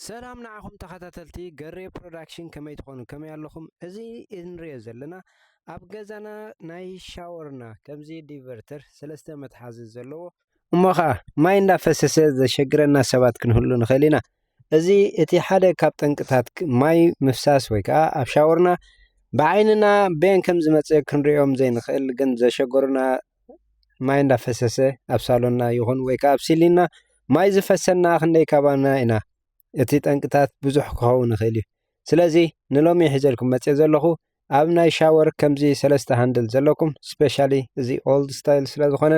ሰላም ንዓኹም ተኸታተልቲ ገሬ ፕሮዳክሽን ከመይ ትኾኑ ከመይ ኣለኹም እዚ እንሪኦ ዘለና ኣብ ገዛና ናይ ሻወርና ከምዚ ዲቨርተር ሰለስተ መትሓዚ ዘለዎ እሞ ከዓ ማይ እንዳፈሰሰ ዘሸግረና ሰባት ክንህሉ ንኽእል ኢና እዚ እቲ ሓደ ካብ ጠንቅታት ማይ ምፍሳስ ወይ ከዓ ኣብ ሻወርና ብዓይንና በን ከም ዝመፅእ ክንሪኦም ዘይንኽእል ግን ዘሸገሩና ማይ እንዳፈሰሰ ኣብ ሳሎንና ይኹን ወይ ከዓ ኣብ ሲሊና ማይ ዝፈሰና ክንደይ ካባና ኢና እቲ ጠንቅታት ብዙሕ ክኸውን ይኽእል እዩ ስለዚ ንሎሚ ሒዘልኩም መፅእ ዘለኹ ኣብ ናይ ሻወር ከምዚ ሰለስተ ሃንድል ዘለኩም ስፔሻሊ እዚ ኦልድ ስታይል ስለ ዝኾነ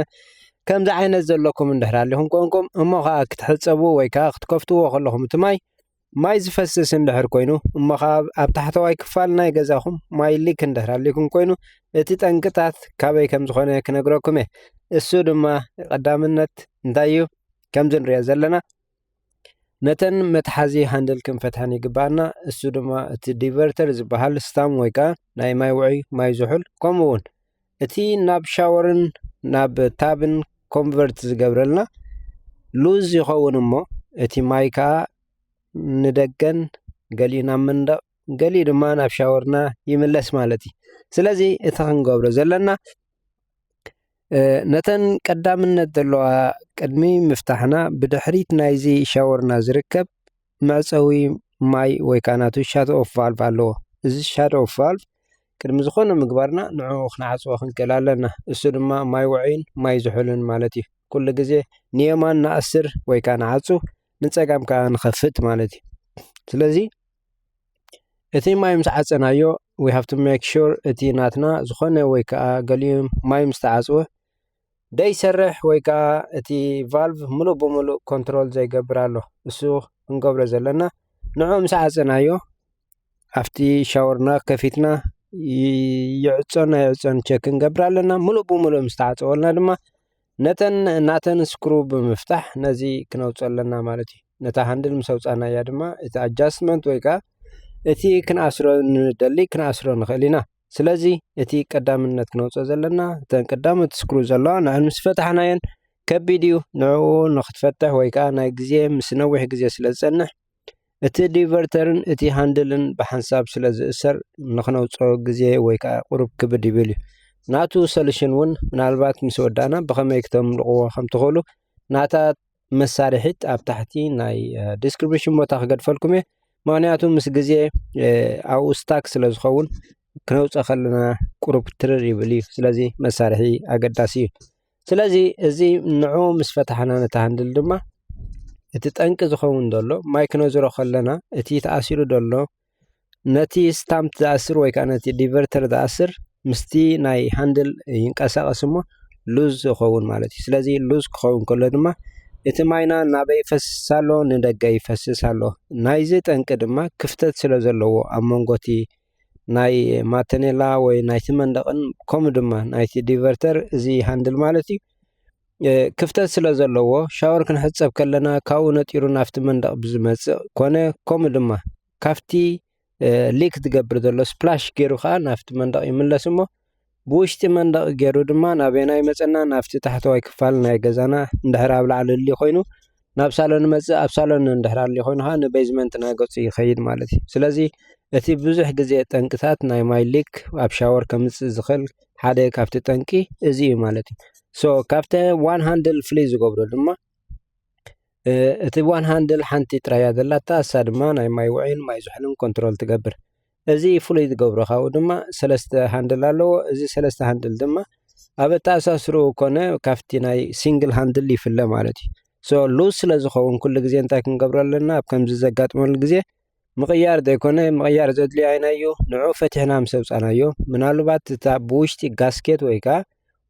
ከምዚ ዓይነት ዘለኩም እንድሕር ኣለኹም ኮንኩም እሞ ከዓ ክትሕፀቡ ወይ ከዓ ክትከፍትዎ ከለኹም እቲ ማይ ዝፈስስ እንድሕር ኮይኑ እሞ ከዓ ኣብ ታሕተዋይ ክፋል ናይ ገዛኹም ማይ ሊክ እንድሕር ኣለኩም ኮይኑ እቲ ጠንቅታት ካበይ ከም ዝኾነ ክነግረኩም እየ እሱ ድማ ቀዳምነት እንታይ እዩ ከምዚ ንሪኦ ዘለና ነተን መትሓዚ ሃንድል ክንፈትሐን ይግባአና እሱ ድማ እቲ ዲቨርተር ዝበሃል ስታም ወይ ከዓ ናይ ማይ ውዑይ ማይ ዝሑል ከምኡ እውን እቲ ናብ ሻወርን ናብ ታብን ኮንቨርት ዝገብረልና ሉዝ ይኸውን እሞ እቲ ማይ ከዓ ንደገን ገሊኡ ናብ መንደቕ ገሊኡ ድማ ናብ ሻወርና ይምለስ ማለት እዩ ስለዚ እቲ ክንገብሮ ዘለና ነተን ቀዳምነት ዘለዋ ቅድሚ ምፍታሕና ብድሕሪት ናይዚ ሻወርና ዝርከብ መዕፀዊ ማይ ወይ ከዓ ናቱ ሻት ኦፍ ቫልቭ ኣለዎ እዚ ሻት ኦፍ ቫልቭ ቅድሚ ዝኾነ ምግባርና ንዕኡ ክንዓፅዎ ክንክእል ኣለና እሱ ድማ ማይ ውዑይን ማይ ዝሑልን ማለት እዩ ኩሉ ግዜ ንየማን ንኣስር ወይ ከዓ ንዓፁ ንፀጋም ከዓ ንኸፍት ማለት እዩ ስለዚ እቲ ማይ ምስ ዓፀናዮ we have to make sure እቲ ናትና ዝኾነ ወይ ከዓ ገሊኡ ማይ ምስ ተዓፅወ ደይሰርሕ ወይ ከዓ እቲ ቫልቭ ሙሉእ ብሙሉእ ኮንትሮል ዘይገብር ኣሎ እሱ ክንገብሮ ዘለና ንዕኡ ምስ ዓፀናዮ ኣብቲ ሻወርና ከፊትና ይዕፆን ኣይዕፆን ቸክ ክንገብር ኣለና ሙሉእ ብሙሉእ ምስ ተዓፀወልና ድማ ናተን ስክሩ ብምፍታሕ ነዚ ክነውፅኦ ኣለና ማለት እዩ ነታ ሃንድል ምስ ኣውፃናያ ድማ እቲ ኣጃስትመንት ወይ ከዓ እቲ ክንኣስሮ ንደሊ ክንኣስሮ ንኽእል ኢና ስለዚ እቲ ቀዳምነት ክነውፅኦ ዘለና እተን ቀዳሞት ስክሩ ዘለዋ ንዕን ምስ ፈታሕናየን ከቢድ እዩ ንዕኡ ንኽትፈትሕ ወይ ከዓ ናይ ግዜ ምስ ነዊሕ ግዜ ስለ ዝፀንሕ እቲ ዲቨርተርን እቲ ሃንድልን ብሓንሳብ ስለ ዝእሰር ንኽነውፅኦ ግዜ ወይ ከዓ ቁሩብ ክብድ ይብል እዩ ናቱ ሶሉሽን እውን ምናልባት ምስ ወዳእና ብኸመይ ክተምልቕዎ ከም ትኽእሉ ናታ መሳርሒት ኣብ ታሕቲ ናይ ዲስክሪፕሽን ቦታ ክገድፈልኩም እየ ምክንያቱ ምስ ግዜ ኣብኡ ስታክ ስለ ዝኸውን ክነውፅኦ ከለና ቁሩብ ትርር ይብል እዩ ስለዚ መሳርሒ ኣገዳሲ እዩ ስለዚ እዚ ንዕኡ ምስ ፈታሕና ነታ ሃንድል ድማ እቲ ጠንቂ ዝኸውን ዘሎ ማይ ክነዝሮ ከለና እቲ ተኣሲሩ ዘሎ ነቲ ስታምፕ ዝኣስር ወይ ከዓ ነቲ ዲቨርተር ዝኣስር ምስቲ ናይ ሃንድል ይንቀሳቐስ እሞ ሉዝ ይኸውን ማለት እዩ ስለዚ ሉዝ ክኸውን ከሎ ድማ እቲ ማይና ናበይ ይፈስስ ኣሎ ንደገ ይፈስስ ኣሎ ናይዚ ጠንቂ ድማ ክፍተት ስለ ዘለዎ ኣብ መንጎቲ ናይ ማተኔላ ወይ ናይቲ መንደቕን ከምኡ ድማ ናይቲ ዲቨርተር እዚ ሃንድል ማለት እዩ ክፍተት ስለ ዘለዎ ሻወር ክንሕፀብ ከለና ካብኡ ነጢሩ ናፍቲ መንደቕ ብዝመፅእ ኮነ ከምኡ ድማ ካፍቲ ሊክ ዝገብር ዘሎ ስፕላሽ ገይሩ ከዓ ናፍቲ መንደቕ ይምለስ እሞ ብውሽጢ መንደቕ ገይሩ ድማ ናበና ይመፀና ናፍቲ ታሕተዋይ ክፋል ናይ ገዛና እንድሕር ኣብ ላዕሊ ኮይኑ ናብ ሳሎን መፅእ ኣብ ሳሎን እንድሕር ኣሎ ኮይኑ ከዓ ንቤዝመንት ናይ ገፁ ይኸይድ ማለት እዩ ስለዚ እቲ ብዙሕ ግዜ ጠንቅታት ናይ ማይ ሊክ ኣብ ሻወር ከምፅእ ዝኽእል ሓደ ካብቲ ጠንቂ እዚ እዩ ማለት እዩ ሶ ካብቲ ዋን ሃንድል ፍሉይ ዝገብሮ ድማ እቲ ዋን ሃንድል ሓንቲ ጥራያ ዘላታ እሳ ድማ ናይ ማይ ውዑይን ማይ ዝሑልን ኮንትሮል ትገብር እዚ ፍሉይ ዝገብሮ ካብኡ ድማ ሰለስተ ሃንድል ኣለዎ እዚ ሰለስተ ሃንድል ድማ ኣብ ኣተኣሳስሩ ኮነ ካብቲ ናይ ሲንግል ሃንድል ይፍለ ማለት እዩ ሶ ሉዝ ስለ ዝኸውን ኩሉ ግዜ እንታይ ክንገብሮ ኣለና ኣብ ከምዚ ዘጋጥመሉ ግዜ ምቕያር ዘይኮነ ምቕያር ዘድልዮ ኣይናዮ ንዕኡ ፈቲሕና ምስ ኣውፃናዮ ምናልባት እታ ብውሽጢ ጋስኬት ወይ ከዓ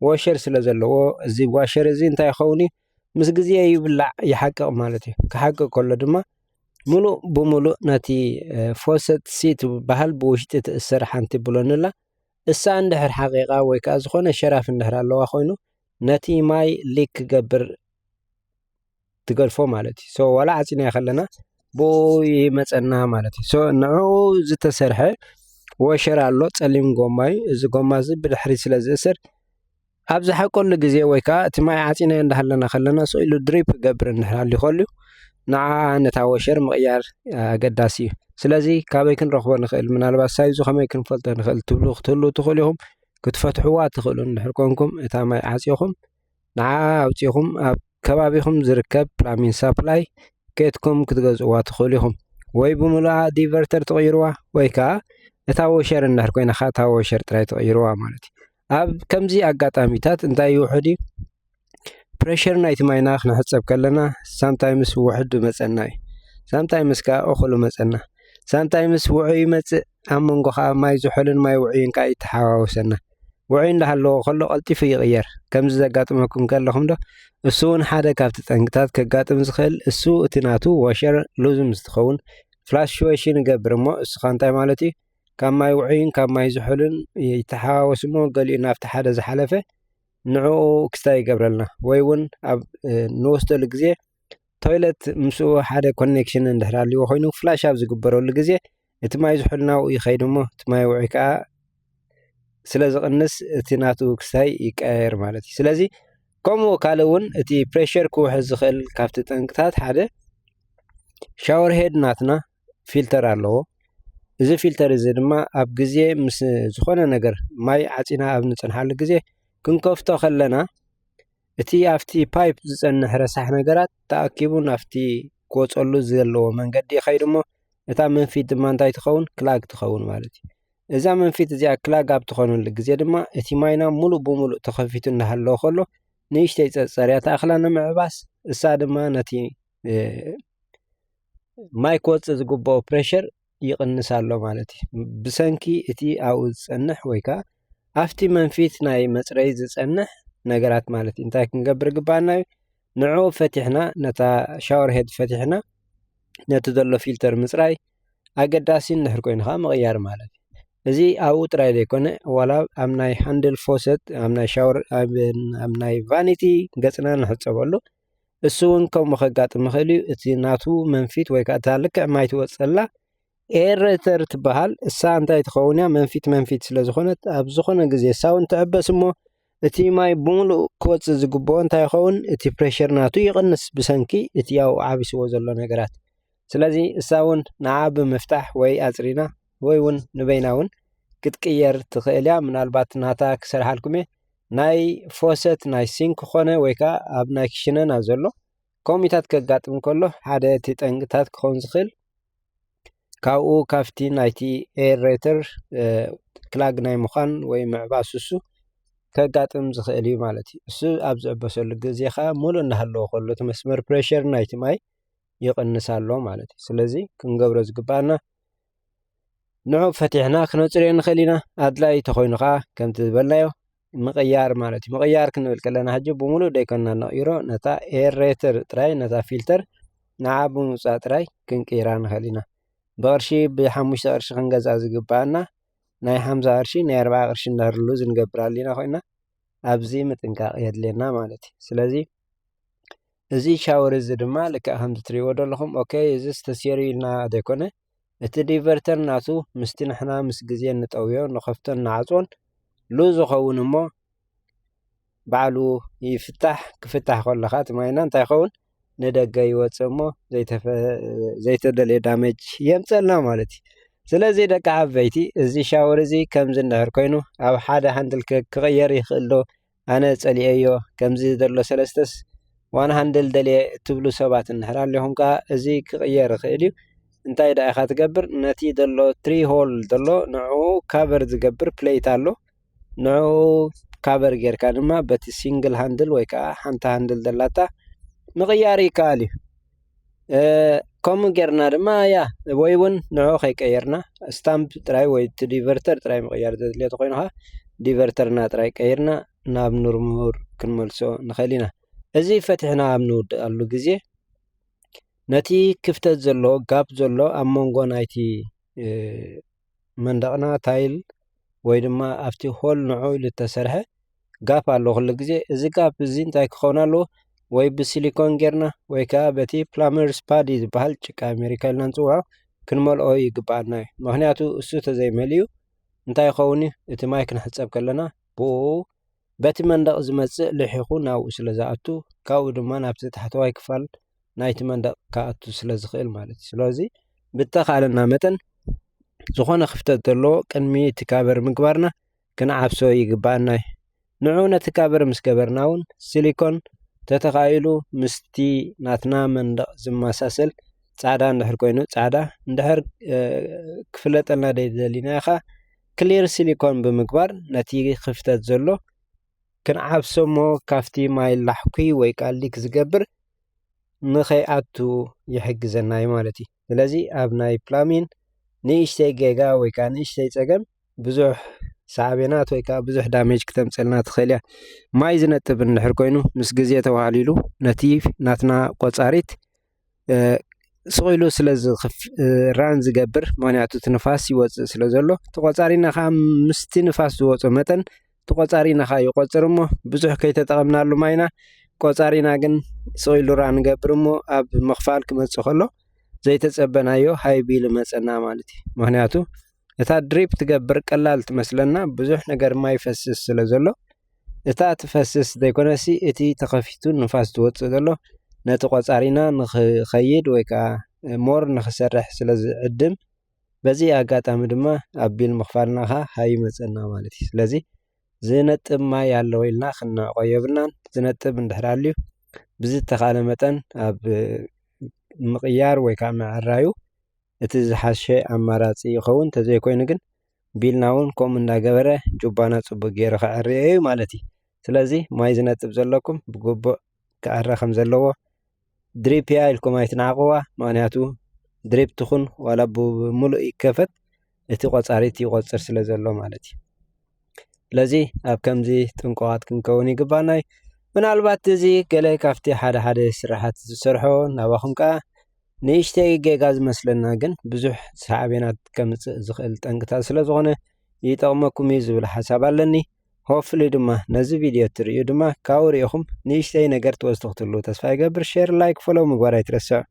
ዋሸር ስለ ዘለዎ እዚ ዋሸር እዚ እንታይ ይኸውን እዩ ምስ ግዜ ይብላዕ ይሓቅቕ ማለት እዩ ክሓቅቕ ከሎ ድማ ሙሉእ ብሙሉእ ነቲ ፎሰት ሲት ባህል ብውሽጢ ትእሰር ሓንቲ ብሎንላ እሳ እንድሕር ሓቂቓ ወይ ከዓ ዝኾነ ሸራፍ እንድሕር ኣለዋ ኮይኑ ነቲ ማይ ሊክ ክገብር ትገድፎ ማለት እዩ ሶ ዋላ ዓፂና ከለና ብኡ ይመፀና ማለት እዩ ሶ ንዕኡ ዝተሰርሐ ወሸር ኣሎ ፀሊም ጎማ እዩ እዚ ጎማ እዚ ብድሕሪ ስለ ዝእሰር ኣብ ዝሓቀሉ ግዜ ወይ ከዓ እቲ ማይ ዓፂና እንዳሃለና ከለና ሰኢሉ ድሪፕ ገብር እንድሕር ኣሎ ይኸሉ ንዓ ነታ ወሸር ምቕያር ኣገዳሲ እዩ ስለዚ ካበይ ክንረኽቦ ንኽእል ምናልባት ሳይዙ ከመይ ክንፈልጦ ንኽእል ትብሉ ክትህሉ ትኽእሉ ኢኹም ክትፈትሕዋ ትኽእሉ እንድሕር ኮንኩም እታ ማይ ዓፂኹም ንዓ ኣውፂኹም ኣብ ከባቢኹም ዝርከብ ፕላሚን ሳፕላይ ከትኩም ክትገዝእዋ ትኽእሉ ኢኹም ወይ ብምሉኣ ዲቨርተር ትቕይርዋ ወይ ከዓ እታ ወሸር እንድሕር ኮይንኻ እታ ወሸር ጥራይ ትቕይርዋ ማለት እዩ ኣብ ከምዚ ኣጋጣሚታት እንታይ ይውሕድ እዩ ፕሬሸር ናይቲ ማይና ክንሕፀብ ከለና ሳምታይምስ ውሕድ መፀና እዩ ሳምታይምስ ከዓ እኹሉ መፀና ሳምታይምስ ውዑይ ይመፅእ ኣብ መንጎ ከዓ ማይ ዝሑልን ማይ ውዑይን ከዓ ይተሓዋወሰና ውዑይ እንዳሃለዎ ከሎ ቀልጢፉ ይቕየር ከምዚ ዘጋጥመኩም ከለኹም ዶ እሱ እውን ሓደ ካብቲ ጠንቅታት ከጋጥም ዝኽእል እሱ እቲ ናቱ ወሸር ሉዝ ምስ ትኸውን ፍላሽዌሽን ይገብር እሞ እሱ ከዓ እንታይ ማለት እዩ ካብ ማይ ውዑይን ካብ ማይ ዝሑልን ይተሓዋወስ እሞ ገሊኡ ናብቲ ሓደ ዝሓለፈ ንዕኡ ክስታይ ይገብረልና ወይ እውን ኣብ ንወስደሉ ግዜ ቶይለት ምስኡ ሓደ ኮኔክሽን እንድሕር ሃልይዎ ኮይኑ ፍላሽ ኣብ ዝግበረሉ ግዜ እቲ ማይ ዝሑል ናብኡ ይኸይድ እሞ እቲ ማይ ውዑይ ከዓ ስለ ዝቕንስ እቲ ናቱ ክስታይ ይቀያየር ማለት እዩ ስለዚ ከምኡ ካልእ እውን እቲ ፕሬሸር ክውሕዝ ዝኽእል ካብቲ ጠንቅታት ሓደ ሻወር ሄድ ናትና ፊልተር ኣለዎ እዚ ፊልተር እዚ ድማ ኣብ ግዜ ምስ ዝኾነ ነገር ማይ ዓፂና ኣብ ንፅንሓሉ ግዜ ክንከፍቶ ከለና እቲ ኣብቲ ፓይፕ ዝፀንሕ ረሳሕ ነገራት ተኣኪቡ ናብቲ ክወፀሉ ዘለዎ መንገዲ ይኸይድ እሞ እታ መንፊት ድማ እንታይ ትኸውን ክላግ ትኸውን ማለት እዩ እዛ መንፊት እዚኣ ክላግ ኣብ ትኾነሉ ግዜ ድማ እቲ ማይና ሙሉእ ብሙሉእ ተኸፊቱ እንዳሃለዎ ከሎ ንእሽተይ ፀፀርያ ተኣኽላ ንምዕባስ እሳ ድማ ነቲ ማይ ክወፅእ ዝግብኦ ፕሬሸር ይቕንስ ኣሎ ማለት እዩ ብሰንኪ እቲ ኣብኡ ዝፀንሕ ወይ ከዓ ኣብቲ መንፊት ናይ መፅረይ ዝፀንሕ ነገራት ማለት እዩ እንታይ ክንገብር ግባአና እዩ ንዕኡ ፈቲሕና ነታ ሻወር ሄድ ፈቲሕና ነቲ ዘሎ ፊልተር ምፅራይ ኣገዳሲ እንድሕር ኮይኑ ከዓ ምቕያር ማለት እዩ እዚ ኣብኡ ጥራይ ዘይኮነ ዋላ ኣብ ናይ ሃንድል ፎሰት ኣብ ናይ ሻወር ኣብ ናይ ቫኒቲ ገፅና ንሕፀበሉ እሱ እውን ከምኡ ከጋጥም ይኽእል እዩ እቲ ናቱ መንፊት ወይ ከዓ እታ ልክዕ ማይ ትወፅላ ኤሬተር ትበሃል እሳ እንታይ ትኸውን እያ መንፊት ስለ ዝኾነት ኣብ ዝኾነ ግዜ እሳ እውን ትዕበስ እሞ እቲ ማይ ብሙሉእ ክወፅእ ዝግብኦ እንታይ ይኸውን እቲ ፕሬሸር ናቱ ይቕንስ ብሰንኪ እቲ ያው ዓቢስዎ ዘሎ ነገራት ስለዚ እሳ እውን ንዓ ብምፍታሕ ወይ ኣፅሪና ወይ እውን ንበይና እውን ክትቅየር ትኽእል እያ ምናልባት ናታ ክሰርሓልኩም እየ ናይ ፎሰት ናይ ሲንክ ኮነ ወይ ከዓ ኣብ ናይ ክሽነና ዘሎ ኮሚታት ከጋጥም ከሎ ሓደ እቲ ጠንቅታት ክኸውን ዝኽእል ካብኡ ካፍቲ ናይቲ ኤሬተር ክላግ ናይ ምዃን ወይ ምዕባስ እሱ ከጋጥም ዝኽእል እዩ ማለት እዩ እሱ ኣብ ዝዕበሰሉ ግዜ ከዓ ሙሉእ እንዳሃለዎ ከሎ እቲ መስመር ፕሬሸር ናይቲ ማይ ይቕንስ ኣሎ ማለት እዩ ስለዚ ክንገብሮ ዝግባአና ንዑ ፈቲሕና ክነፅርዮ ንኽእል ኢና ኣድላይ ተኾይኑ ከዓ ከምቲ ዝበልናዮ ምቕያር ማለት እዩ ምቕያር ክንብል ከለና ሕጂ ብሙሉእ ደይኮንና ነቕይሮ ነታ ኤሬተር ጥራይ ነታ ፊልተር ንዓ ብምውፃእ ጥራይ ክንቅይራ ንኽእል ኢና ብቕርሺ ብ5 ቅርሺ ክንገዛእ ዝግባአና ናይ 50 ቅርሺ ናይ 40 ቅርሺ እንዳህርሉ ዝንገብራሉ ኢና ኮይና ኣብዚ ምጥንቃቕ የድልየና ማለት እዩ ስለዚ እዚ ሻወር እዚ ድማ ልክዕ ከምቲ ትሪእዎ ዘለኹም ኦኬ እዚ ዝተሰሪ ኢልና ዘይኮነ እቲ ዲቨርተር ናቱ ምስቲ ንሕና ምስ ግዜ ንጠውዮ ንኸፍቶ ንዓፅዎን ሉዝ ዝኸውን እሞ ባዕሉ ይፍታሕ ክፍታሕ ከለኻ እቲ ማይና እንታይ ይኸውን ንደገ ይወፅእ እሞ ዘይተደልየ ዳሜጅ የምፀልና ማለት እዩ ስለዚ ደቂ ዓበይቲ እዚ ሻወር እዚ ከምዚ እንድሕር ኮይኑ ኣብ ሓደ ሃንድል ክቕየር ይኽእል ዶ ኣነ ፀሊአዮ ከምዚ ዘሎ ሰለስተስ ዋን ሃንድል ደልየ እትብሉ ሰባት እንድሕር ኣለኹም ከዓ እዚ ክቕየር ይኽእል እዩ እንታይ ዳ ኢኻ ትገብር ነቲ ዘሎ ትሪ ሆል ዘሎ ንዕኡ ካቨር ዝገብር ፕሌት ኣሎ ንዕኡ ካቨር ጌርካ ድማ በቲ ሲንግል ሃንድል ወይ ከዓ ሓንቲ ሃንድል ዘላታ ምቕያር ይከኣል እዩ ከምኡ ጌርና ድማ ያ ወይ እውን ንዕኡ ከይቀየርና ስታምፕ ጥራይ ወይ እቲ ዲቨርተር ጥራይ ምቕያር ዘድልዮ ተኮይኑ ከዓ ዲቨርተርና ጥራይ ቀይርና ናብ ኑርሙር ክንመልሶ ንኽእል ኢና እዚ ፈቲሕና ኣብ ንውድኣሉ ግዜ ነቲ ክፍተት ዘሎ ጋፕ ዘሎ ኣብ መንጎ ናይቲ መንደቕና ታይል ወይ ድማ ኣብቲ ሆል ንዑ ዝተሰርሐ ጋፕ ኣሎ ኩሉ ግዜ እዚ ጋፕ እዚ እንታይ ክኸውን ኣለዎ ወይ ብሲሊኮን ጌርና ወይ ከዓ በቲ ፕላመርስ ፓዲ ዝበሃል ጭቃ ኣሜሪካ ኢልና ንፅውዖ ክንመልኦ ይግባአና እዩ ምክንያቱ እሱ ተዘይመልዩ እንታይ ይኸውን እዩ እቲ ማይ ክንሕፀብ ከለና ብኡ በቲ መንደቕ ዝመፅእ ልሒኹ ናብኡ ስለ ዝኣቱ ካብኡ ድማ ናብቲ ታሕተዋይ ክፋል ናይቲ መንደቕ ካኣቱ ስለ ዝኽእል ማለት እዩ። ስለዚ ብተኻለና መጠን ዝኾነ ክፍተት ዘለዎ ቅድሚ እቲ ካበር ምግባርና ክንዓብሶ ይግባአና እዩ። ንዑ ነቲ ካበር ምስ ገበርና እውን ሲሊኮን ተተኻኢሉ ምስቲ ናትና መንደቕ ዝመሳሰል ጻዕዳ እንድሕር ኮይኑ ጻዕዳ እንድሕር ክፍለጠልና ደሊና ኢኻ ክሊር ሲሊኮን ብምግባር ነቲ ክፍተት ዘሎ ክንዓብሶ እሞ ካፍቲ ማይ ላሕኩ ወይ ከዓ ሊክ ዝገብር ንኸይኣቱ ይሕግዘና እዩ ማለት እዩ። ስለዚ ኣብ ናይ ፕላሚን ንእሽተይ ጌጋ ወይ ከዓ ንእሽተይ ፀገም ብዙሕ ሳዕቤናት ወይ ከዓ ብዙሕ ዳሜጅ ክተምፀልና ትኽእል እያ። ማይ ዝነጥብ እንድሕር ኮይኑ ምስ ግዜ ተባሂሉ ነቲ ናትና ቆፃሪት ስቑኢሉ ራን ዝገብር ምክንያቱ እቲ ንፋስ ይወፅእ ስለ ዘሎ እቲ ቆፃሪና ከዓ ምስቲ ንፋስ ዝወፆ መጠን እቲ ቆፃሪና ከዓ ይቆፅር እሞ ብዙሕ ከይተጠቐምናሉ ማይና ቆፃሪና ግን ስቑኢሉ ራን ንገብር እሞ ኣብ ምኽፋል ክመፅእ ከሎ ዘይተፀበናዮ ሃይቢል መፀና ማለት እዩ። ምክንያቱ እታ ድሪፕ ትገብር ቀላል ትመስለና ብዙሕ ነገር ማይ ይፈስስ ስለ ዘሎ እታ ትፈስስ ዘይኮነሲ እቲ ተኸፊቱ ንፋስ ዝወፅእ ዘሎ ነቲ ቆፃሪና ንኽኸይድ ወይ ከዓ ሞር ንኽሰርሕ ስለ ዝዕድም በዚ ኣጋጣሚ ድማ ኣቢል ምኽፋልና ኸ ሃይመፀና ማለት እዩ። ስለዚ ዝነጥብ ማይ ኣለዎ ኢልና ክነቆዮ የብልናን። ዝነጥብ እንድሕር ሃልዩ ብዝተኻለ መጠን ኣብ ምቕያር ወይ ከዓ ምዕራዩ እቲ ዝሓሸ ኣማራፂ ይኸውን። ተዘይኮይኑ ግን ቢልና እውን ከምኡ እንዳገበረ ጁባና ፅቡቅ ገይሩ ክዕርዮ እዩ ማለት እዩ። ስለዚ ማይ ዝነጥብ ዘለኩም ብግቡእ ክዕረ ከም ዘለዎ ድሪፕ እያ ኢልኩም ኣይትነዓቅዋ። ምክንያቱ ድሪፕ ትኹን ዋላ ብሙሉእ ይከፈት እቲ ቆፃሪት ይቆፅር ስለ ዘሎ ማለት እዩ። ስለዚ ኣብ ከምዚ ጥንቁቃት ክንከውን ይግባአና እዩ። ምናልባት እዚ ገለ ካብቲ ሓደ ስራሓት ዝሰርሖ ናባኹም ከዓ ንእሽተይ ጌጋ ዝመስለና ግን ብዙሕ ሳዕቤናት ከምፅእ ዝኽእል ጠንቅታት ስለ ዝኾነ ይጠቕመኩም እዩ ዝብል ሓሳብ ኣለኒ። ሆፍሊ ድማ ነዚ ቪድዮ ትርእዩ ድማ ካብኡ ሪኢኹም ንእሽተይ ነገር ትወስዱ ክትህልው ተስፋ ይገብር። ሼር፣ ላይክ፣ ፎሎው ምግባር ኣይትረስዕ።